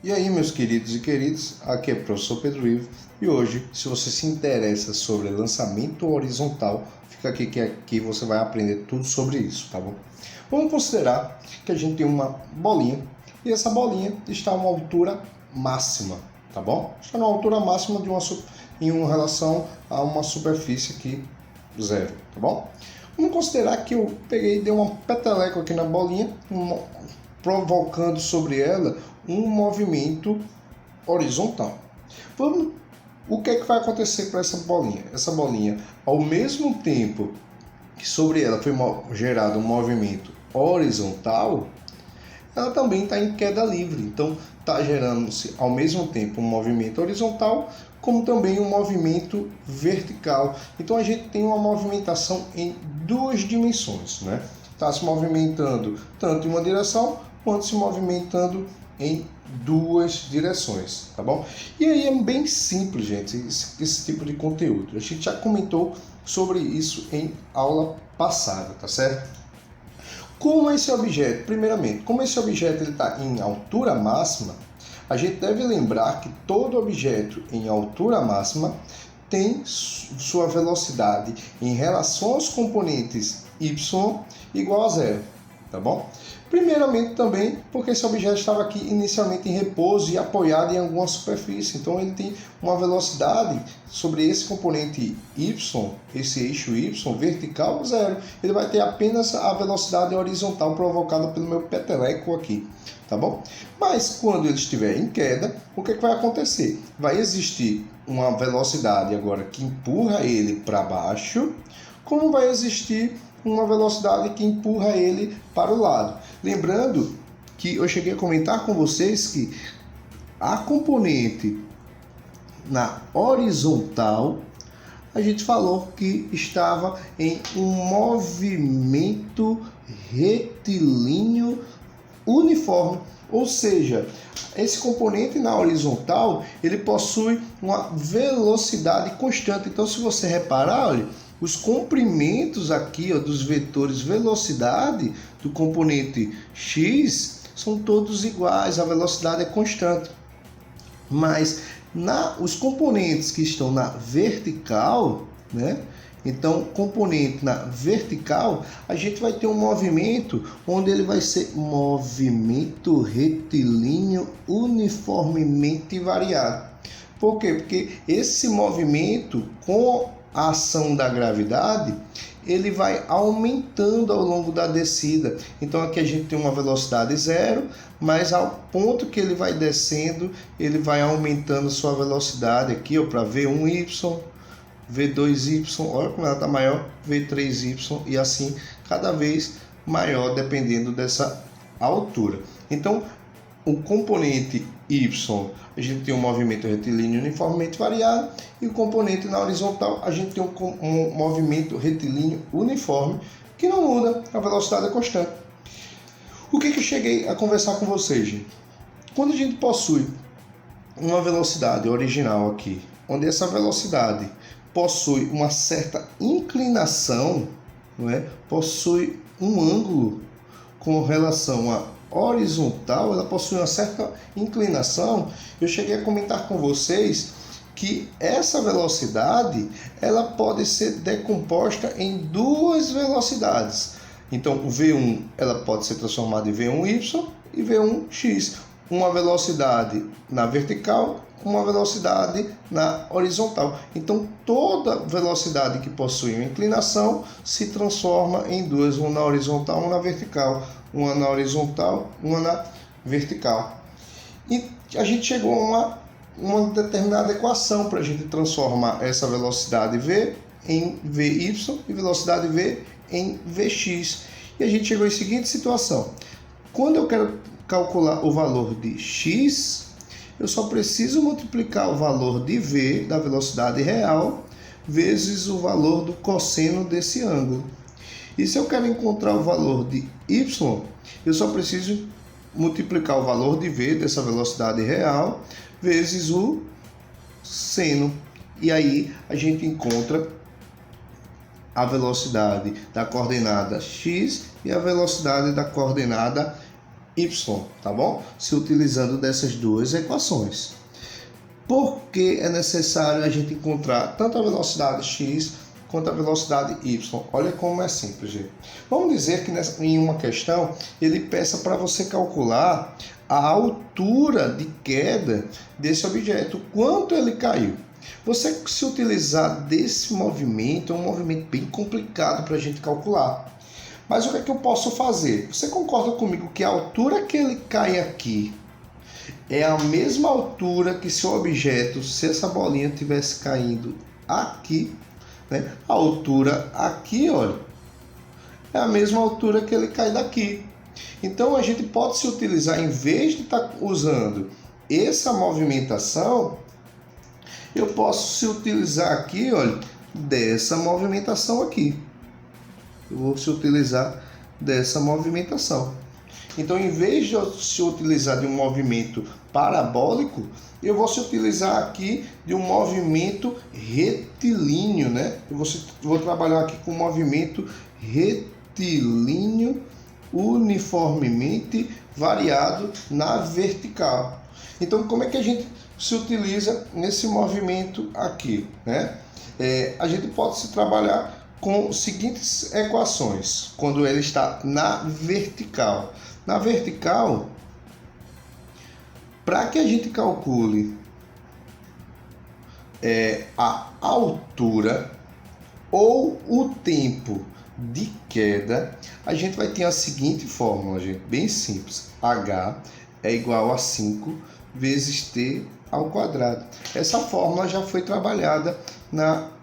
E aí, meus queridos e queridas, aqui é o professor Pedro Ivo e hoje, se você se interessa sobre lançamento horizontal, fica aqui que aqui você vai aprender tudo sobre isso, tá bom? Vamos considerar que a gente tem uma bolinha e essa bolinha está a uma altura máxima, tá bom? Está na altura máxima em uma relação a uma superfície aqui zero, tá bom? Vamos considerar que eu peguei e dei uma peteleco aqui na bolinha, provocando sobre ela um movimento horizontal. O que é que vai acontecer para essa bolinha? Essa bolinha, ao mesmo tempo que sobre ela foi gerado um movimento horizontal, ela também está em queda livre. Então, está gerando-se ao mesmo tempo um movimento horizontal, como também um movimento vertical. Então, a gente tem uma movimentação em duas dimensões, né? Está se movimentando tanto em uma direção, quanto se movimentando em duas direções, tá bom? E aí é bem simples, gente, esse tipo de conteúdo. A gente já comentou sobre isso em aula passada, tá certo? Como esse objeto, primeiramente, como esse objeto está em altura máxima, a gente deve lembrar que todo objeto em altura máxima tem sua velocidade em relação aos componentes y igual a zero, tá bom? Primeiramente também porque esse objeto estava aqui inicialmente em repouso e apoiado em alguma superfície, então ele tem uma velocidade sobre esse componente y, esse eixo y vertical, zero. Ele vai ter apenas a velocidade horizontal provocada pelo meu peteleco aqui, tá bom? Mas quando ele estiver em queda, o que vai acontecer? Vai existir uma velocidade agora que empurra ele para baixo, como vai existir uma velocidade que empurra ele para o lado. Lembrando que eu cheguei a comentar com vocês que a componente na horizontal, a gente falou que estava em um movimento retilíneo uniforme, ou seja, esse componente na horizontal, ele possui uma velocidade constante. Então, se você reparar, olha, os comprimentos aqui dos vetores velocidade do componente x são todos iguais, a velocidade é constante. Mas os componentes que estão na vertical, né? Então, componente na vertical, a gente vai ter um movimento onde ele vai ser movimento retilíneo uniformemente variado. Por quê? Porque esse movimento com a ação da gravidade, ele vai aumentando ao longo da descida. Então aqui a gente tem uma velocidade zero, mas ao ponto que ele vai descendo, ele vai aumentando sua velocidade aqui para V1y, V2y, olha como ela está maior, V3y e assim cada vez maior dependendo dessa altura. Então o componente y, a gente tem um movimento retilíneo uniformemente variado, e o componente na horizontal, a gente tem um movimento retilíneo uniforme, que não muda, a velocidade é constante. O que eu cheguei a conversar com vocês, gente? Quando a gente possui uma velocidade original aqui, onde essa velocidade possui uma certa inclinação, não é? Possui um ângulo com relação a horizontal, ela possui uma certa inclinação. Eu cheguei a comentar com vocês que essa velocidade ela pode ser decomposta em duas velocidades. Então o V1 ela pode ser transformada em V1y e V1x, uma velocidade na vertical, uma velocidade na horizontal. Então toda velocidade que possui uma inclinação se transforma em duas, uma na horizontal, uma na vertical, uma na horizontal, uma na vertical. E a gente chegou a uma determinada equação para a gente transformar essa velocidade v em vy e velocidade v em vx. E a gente chegou em seguinte situação: quando eu quero calcular o valor de x, eu só preciso multiplicar o valor de v, da velocidade real, vezes o valor do cosseno desse ângulo. E se eu quero encontrar o valor de y, eu só preciso multiplicar o valor de v, dessa velocidade real, vezes o seno. E aí a gente encontra a velocidade da coordenada x e a velocidade da coordenada y, tá bom? Se utilizando dessas duas equações. Por que é necessário a gente encontrar tanto a velocidade x quanto a velocidade y? Olha como é simples, gente. Vamos dizer que em uma questão ele peça para você calcular a altura de queda desse objeto, quanto ele caiu. Você, se utilizar desse movimento, é um movimento bem complicado para a gente calcular. Mas o que é que eu posso fazer? Você concorda comigo que a altura que ele cai aqui é a mesma altura que se o objeto, se essa bolinha tivesse caindo aqui, né? A altura aqui, olha, é a mesma altura que ele cai daqui. Então a gente pode se utilizar, em vez de estar usando essa movimentação, eu posso se utilizar aqui, olha, dessa movimentação aqui. Eu vou se utilizar dessa movimentação. Então, em vez de eu se utilizar de um movimento parabólico, eu vou se utilizar aqui de um movimento retilíneo, né? Eu vou trabalhar aqui com um movimento retilíneo uniformemente variado na vertical. Então, como é que a gente se utiliza nesse movimento aqui, né? A gente pode se trabalhar com as seguintes equações, quando ele está na vertical. Na vertical, para que a gente calcule a altura ou o tempo de queda, a gente vai ter a seguinte fórmula, gente, bem simples. H é igual a 5 vezes t ao quadrado. Essa fórmula já foi trabalhada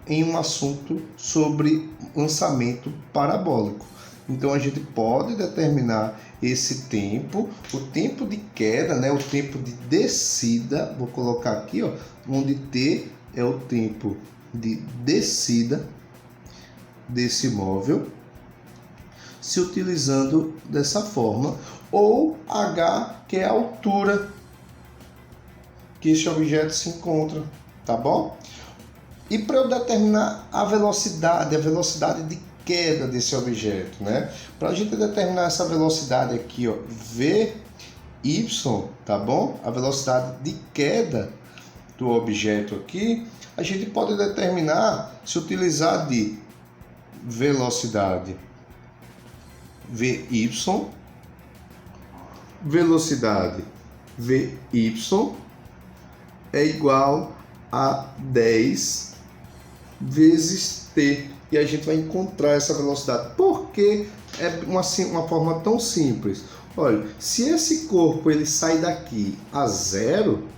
em um assunto sobre lançamento parabólico. Então a gente pode determinar esse tempo, o tempo de queda, né, o tempo de descida, vou colocar aqui, ó, onde t é o tempo de descida desse móvel, se utilizando dessa forma, ou h, que é a altura que esse objeto se encontra, tá bom? E para eu determinar a velocidade de queda desse objeto, né? Para a gente determinar essa velocidade aqui, ó, vy, tá bom? A velocidade de queda do objeto aqui, a gente pode determinar, se utilizar de velocidade vy, velocidade vy é igual a 10 vezes t. E a gente vai encontrar essa velocidade. Por que é uma forma tão simples? Olha, se esse corpo ele sai daqui a zero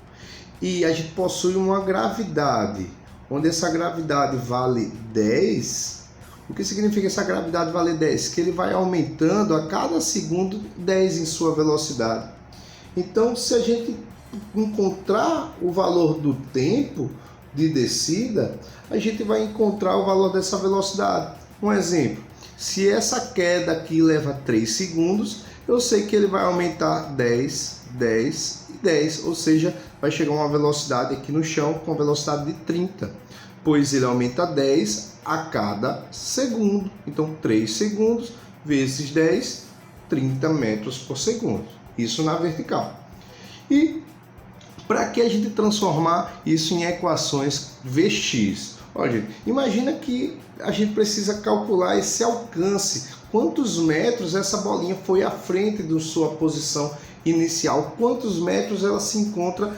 e a gente possui uma gravidade, onde essa gravidade vale 10, o que significa essa gravidade vale 10? Que ele vai aumentando a cada segundo 10 em sua velocidade. Então, se a gente encontrar o valor do tempo de descida, a gente vai encontrar o valor dessa velocidade. Um exemplo, se essa queda aqui leva 3 segundos, eu sei que ele vai aumentar 10, 10 e 10, ou seja, vai chegar a uma velocidade aqui no chão com velocidade de 30, pois ele aumenta 10 a cada segundo. Então 3 segundos vezes 10, 30 metros por segundo. Isso na vertical. E para que a gente transformar isso em equações Vx? Olha, gente, imagina que a gente precisa calcular esse alcance. Quantos metros essa bolinha foi à frente da sua posição inicial? Quantos metros ela se encontra?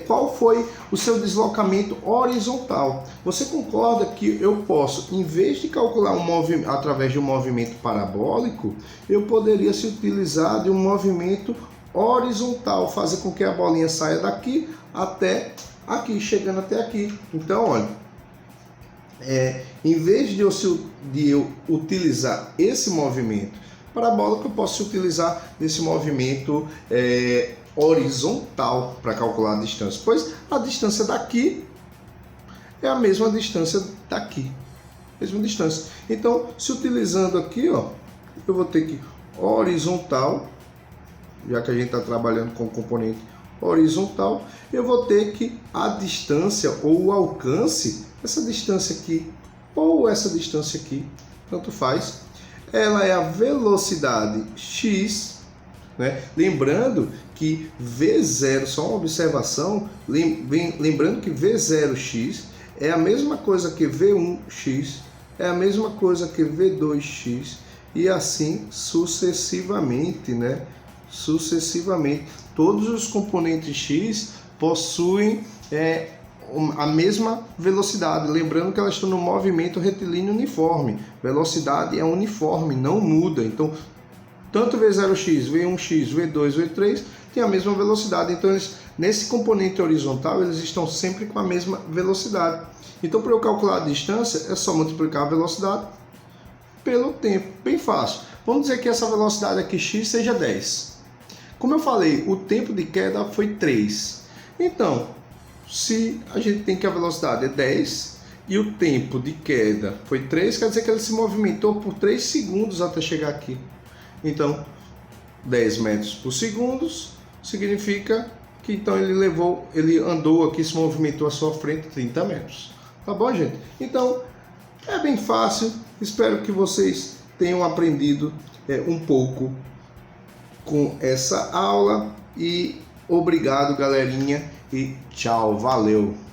Qual foi o seu deslocamento horizontal? Você concorda que eu posso, em vez de calcular um movimento através de um movimento parabólico, eu poderia se utilizar de um movimento horizontal, fazer com que a bolinha saia daqui até aqui, chegando até aqui. Então, olha, em vez de eu utilizar esse movimento parabólico, eu posso utilizar esse movimento horizontal para calcular a distância, pois a distância daqui é a mesma distância daqui, mesma distância. Então, se utilizando aqui, ó, eu vou ter que horizontal, já que a gente está trabalhando com o componente horizontal, eu vou ter que a distância ou o alcance, essa distância aqui ou essa distância aqui, tanto faz, ela é a velocidade x né? Lembrando que V0, só uma observação, lembrando que V0x é a mesma coisa que V1x, é a mesma coisa que V2x e assim sucessivamente, né? Sucessivamente. Todos os componentes x possuem a mesma velocidade, lembrando que elas estão no movimento retilíneo uniforme. Velocidade é uniforme, não muda. Então, tanto V0x, V1x, V2, V3 tem a mesma velocidade. Então, nesse componente horizontal, eles estão sempre com a mesma velocidade. Então, para eu calcular a distância, é só multiplicar a velocidade pelo tempo. Bem fácil. Vamos dizer que essa velocidade aqui, x, seja 10. Como eu falei, o tempo de queda foi 3. Então, se a gente tem que a velocidade é 10 e o tempo de queda foi 3, quer dizer que ele se movimentou por 3 segundos até chegar aqui. Então, 10 metros por segundo significa que então ele andou aqui, se movimentou à sua frente 30 metros. Tá bom, gente? Então, é bem fácil. Espero que vocês tenham aprendido um pouco com essa aula e obrigado, galerinha, e tchau, valeu!